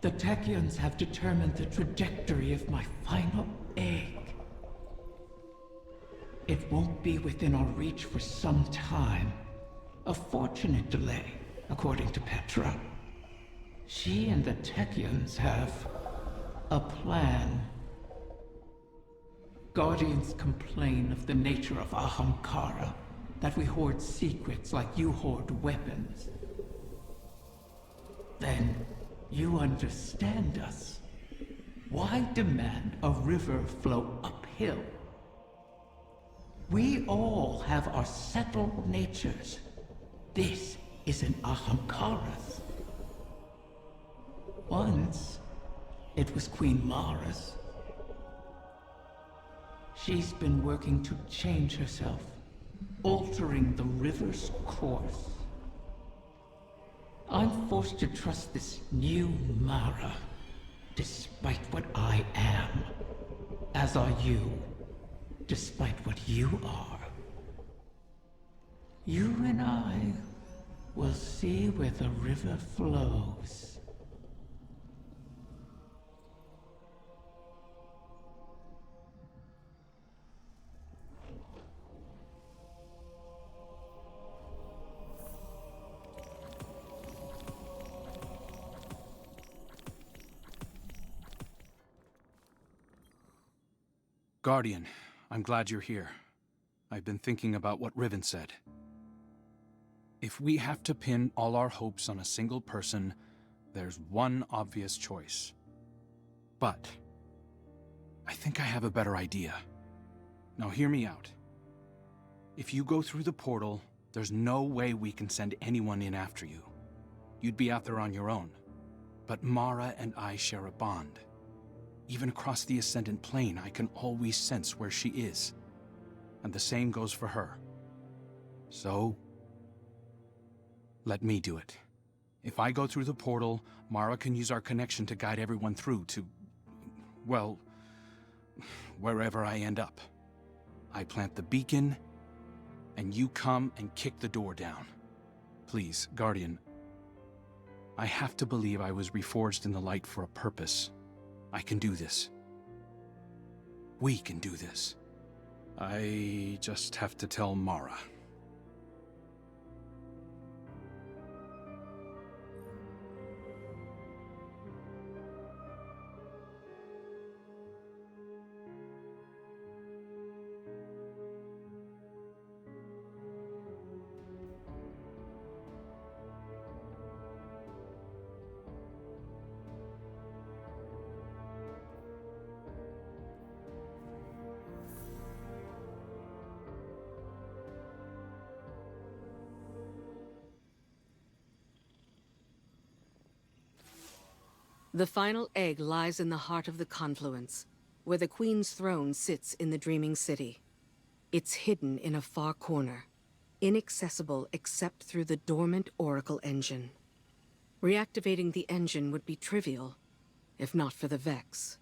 The Techians have determined the trajectory of my final egg. It won't be within our reach for some time. A fortunate delay, according to Petra. She and the Techians have a plan. Guardians complain of the nature of Ahamkara, that we hoard secrets like you hoard weapons. Then, you understand us. Why demand a river flow uphill? We all have our settled natures. This is an Ahamkara's. Once, it was Queen Mara's. She's been working to change herself, altering the river's course. I'm forced to trust this new Mara, despite what I am. As are you, despite what you are. You and I will see where the river flows. Guardian, I'm glad you're here. I've been thinking about what Riven said. If we have to pin all our hopes on a single person, there's one obvious choice. But I think I have a better idea. Now hear me out. If you go through the portal, there's no way we can send anyone in after you. You'd be out there on your own. But Mara and I share a bond. Even across the Ascendant Plane, I can always sense where she is. And the same goes for her. So, let me do it. If I go through the portal, Mara can use our connection to guide everyone through to, well, wherever I end up. I plant the beacon, and you come and kick the door down. Please, Guardian, I have to believe I was reforged in the light for a purpose. I can do this. We can do this. I just have to tell Mara. The final egg lies in the heart of the confluence, where the Queen's throne sits in the Dreaming City. It's hidden in a far corner, inaccessible except through the dormant Oracle engine. Reactivating the engine would be trivial, if not for the Vex.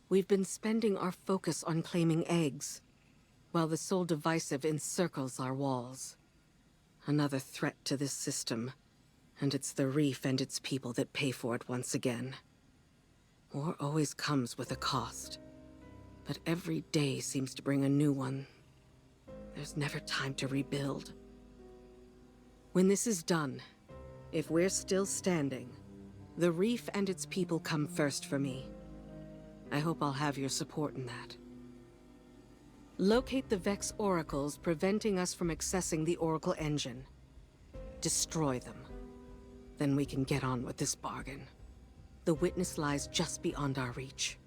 We've been spending our focus on claiming eggs, while the Soul Divisive encircles our walls. Another threat to this system. And it's the Reef and its people that pay for it once again. War always comes with a cost. But every day seems to bring a new one. There's never time to rebuild. When this is done, if we're still standing, the Reef and its people come first for me. I hope I'll have your support in that. Locate the Vex oracles preventing us from accessing the Oracle engine. Destroy them. Then we can get on with this bargain. The witness lies just beyond our reach.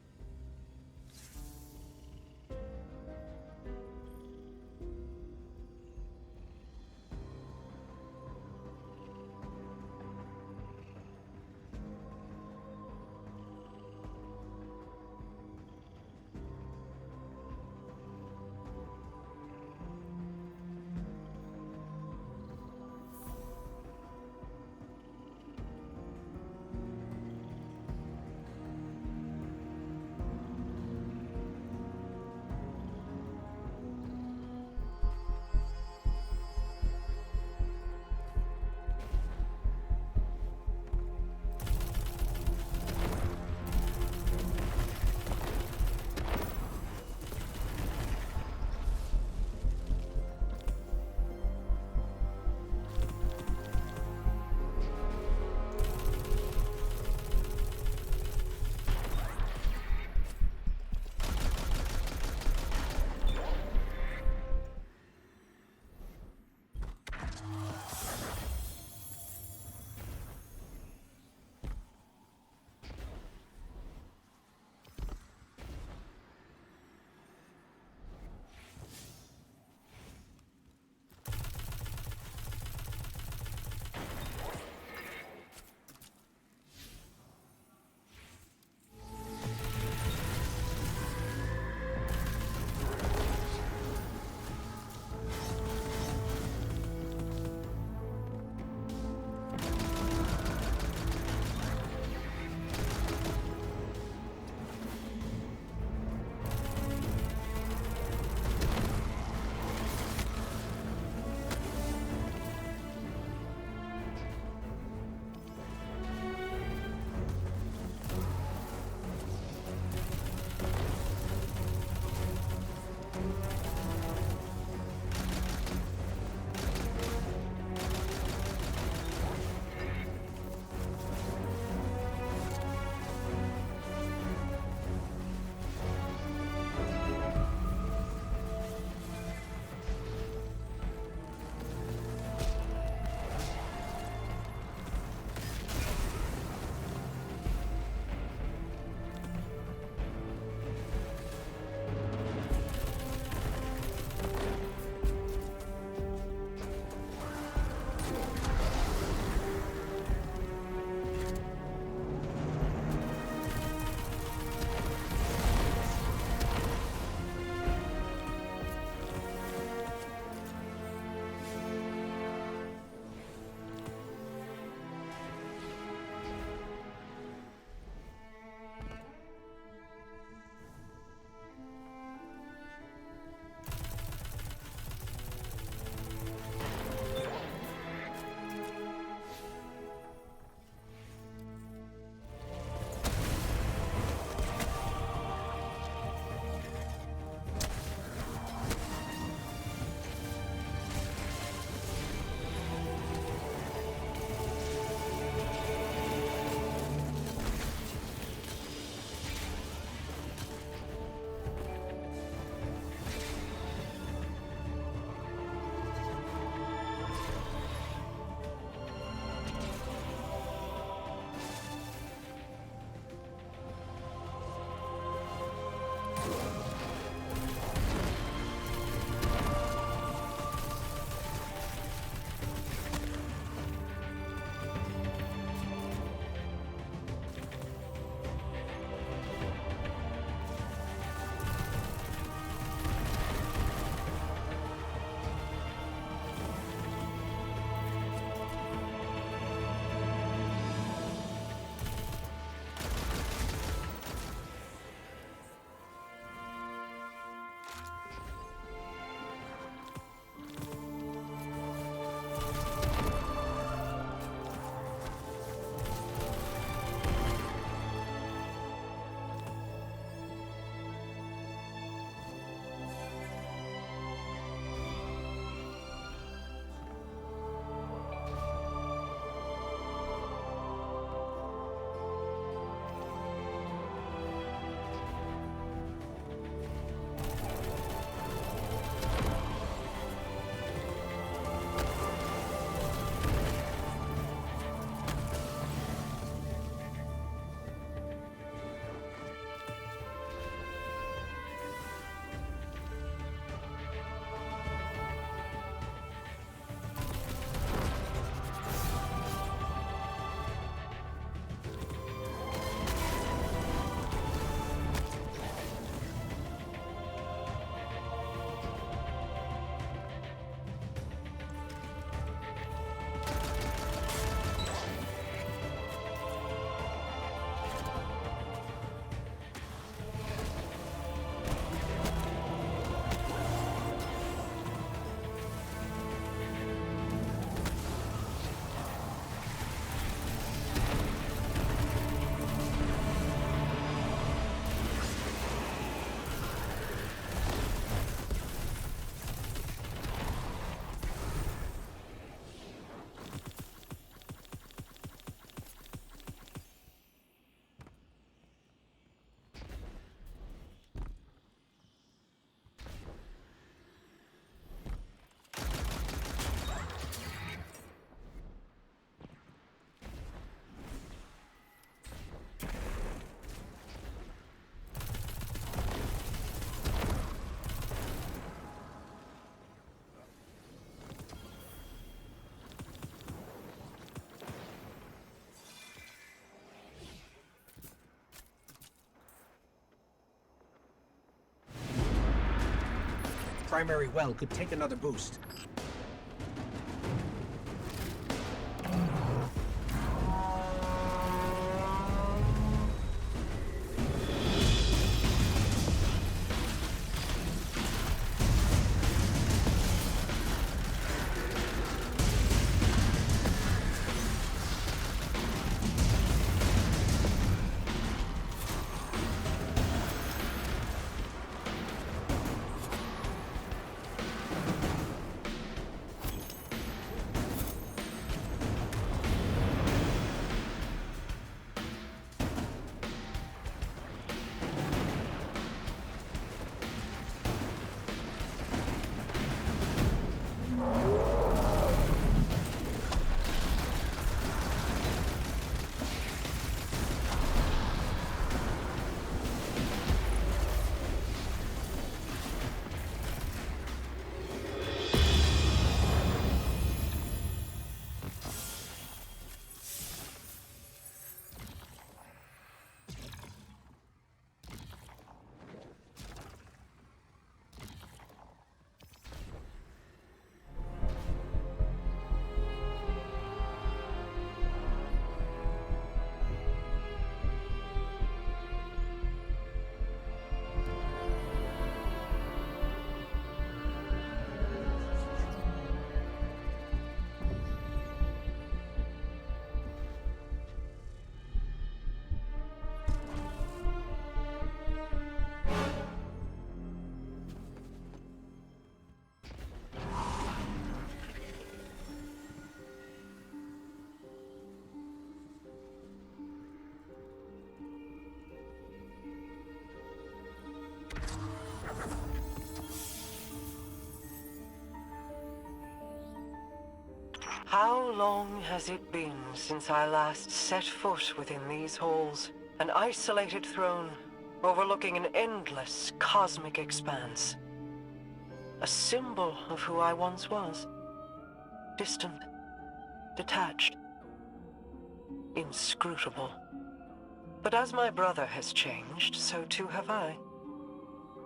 primary well could take another boost. How long has it been since I last set foot within these halls? An isolated throne, overlooking an endless cosmic expanse. A symbol of who I once was. Distant, detached, inscrutable. But as my brother has changed, so too have I.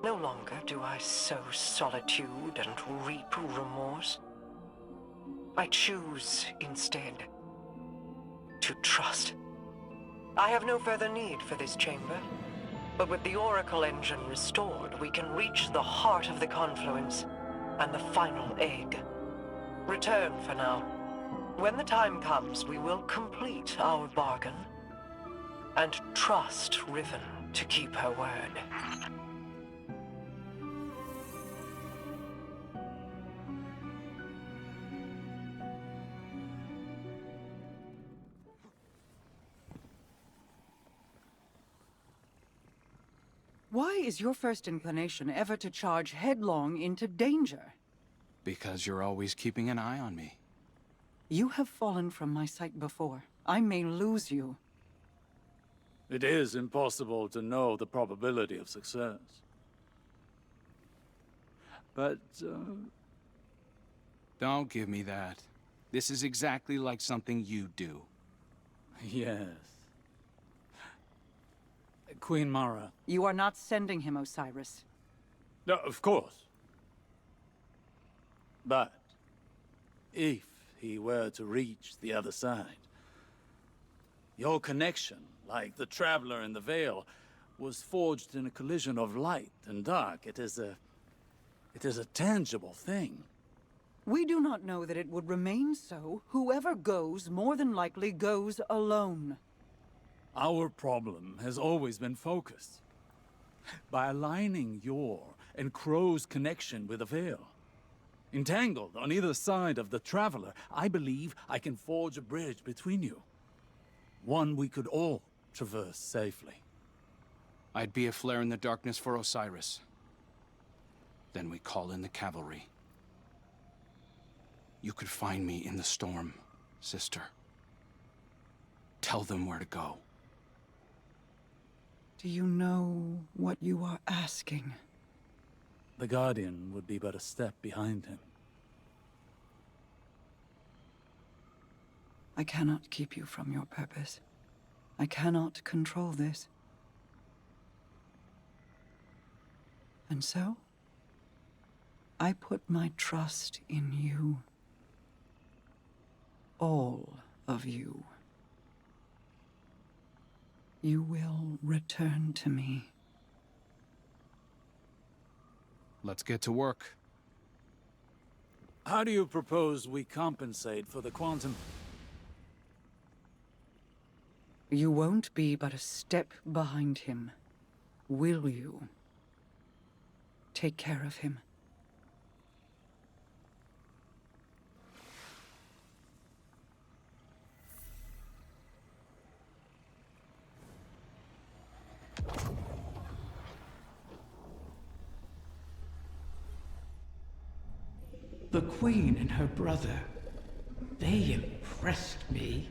No longer do I sow solitude and reap remorse. I choose, instead, to trust. I have no further need for this chamber, but with the Oracle engine restored, we can reach the heart of the confluence and the final egg. Return for now. When the time comes, we will complete our bargain and trust Riven to keep her word. Why is your first inclination ever to charge headlong into danger? Because you're always keeping an eye on me. You have fallen from my sight before. I may lose you. It is impossible to know the probability of success. But, Don't give me that. This is exactly like something you do. yes. Queen Mara. You are not sending him, Osiris. No, of course. But, if he were to reach the other side, your connection, like the Traveler in the Veil, was forged in a collision of light and dark. It is a tangible thing. We do not know that it would remain so. Whoever goes, more than likely goes alone. Our problem has always been focus. By aligning your and Crow's connection with the Veil, entangled on either side of the Traveler, I believe I can forge a bridge between you. One we could all traverse safely. I'd be a flare in the darkness for Osiris. Then we call in the cavalry. You could find me in the storm, sister. Tell them where to go. Do you know what you are asking? The Guardian would be but a step behind him. I cannot keep you from your purpose. I cannot control this. And so, I put my trust in you. All of you. You will return to me. Let's get to work. How do you propose we compensate for the quantum? You won't be but a step behind him, will you? Take care of him. The Queen and her brother, they impressed me.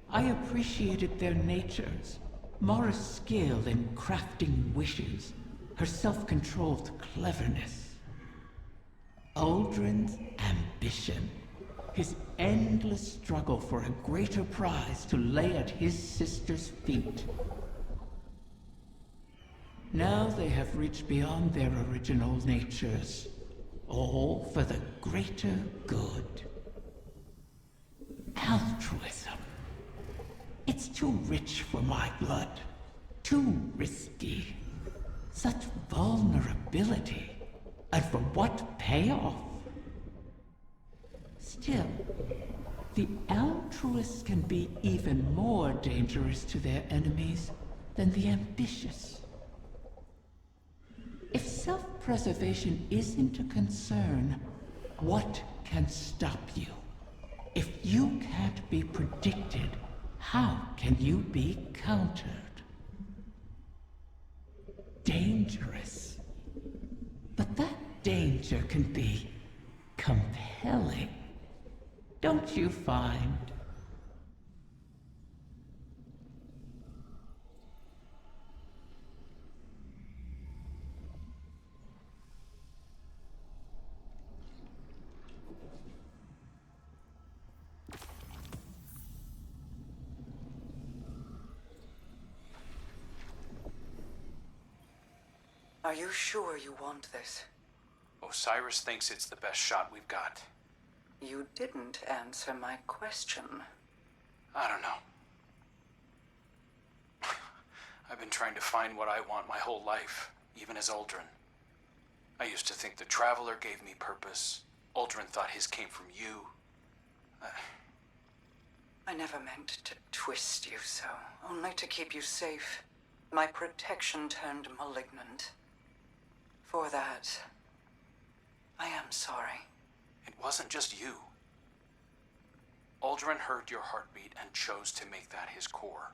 I appreciated their natures, Mara's skill in crafting wishes, her self-controlled cleverness. Uldren's ambition, his endless struggle for a greater prize to lay at his sister's feet. Now they have reached beyond their original natures, all for the greater good. Altruism. It's too rich for my blood. Too risky. Such vulnerability. And for what payoff? Still, the altruists can be even more dangerous to their enemies than the ambitious. If self-preservation isn't a concern, what can stop you? If you can't be predicted, how can you be countered? Dangerous. But that danger can be compelling. Don't you find? Are you sure you want this? Osiris thinks it's the best shot we've got. You didn't answer my question. I don't know. I've been trying to find what I want my whole life, even as Uldren. I used to think the Traveler gave me purpose. Uldren thought his came from you. I never meant to twist you so, only to keep you safe. My protection turned malignant. For that, I am sorry. It wasn't just you. Uldren heard your heartbeat and chose to make that his core.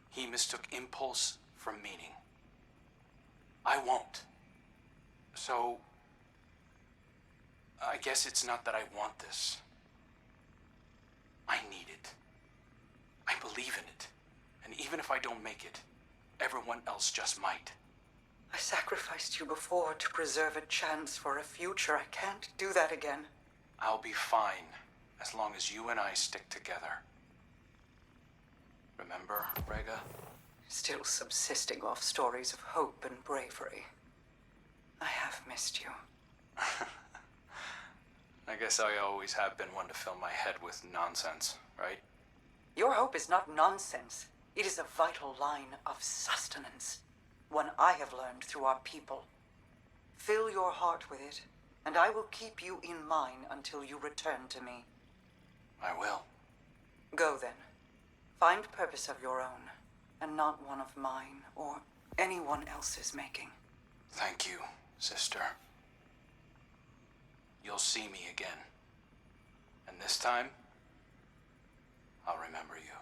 He mistook impulse from meaning. I won't. So, I guess it's not that I want this. I need it. I believe in it. And even if I don't make it, everyone else just might. I sacrificed you before to preserve a chance for a future. I can't do that again. I'll be fine, as long as you and I stick together. Remember, Rega? Still subsisting off stories of hope and bravery. I have missed you. I guess I always have been one to fill my head with nonsense, right? Your hope is not nonsense. It is a vital line of sustenance. One I have learned through our people. Fill your heart with it, and I will keep you in mine until you return to me. I will. Go then. Find purpose of your own, and not one of mine or anyone else's making. Thank you, sister. You'll see me again. And this time, I'll remember you.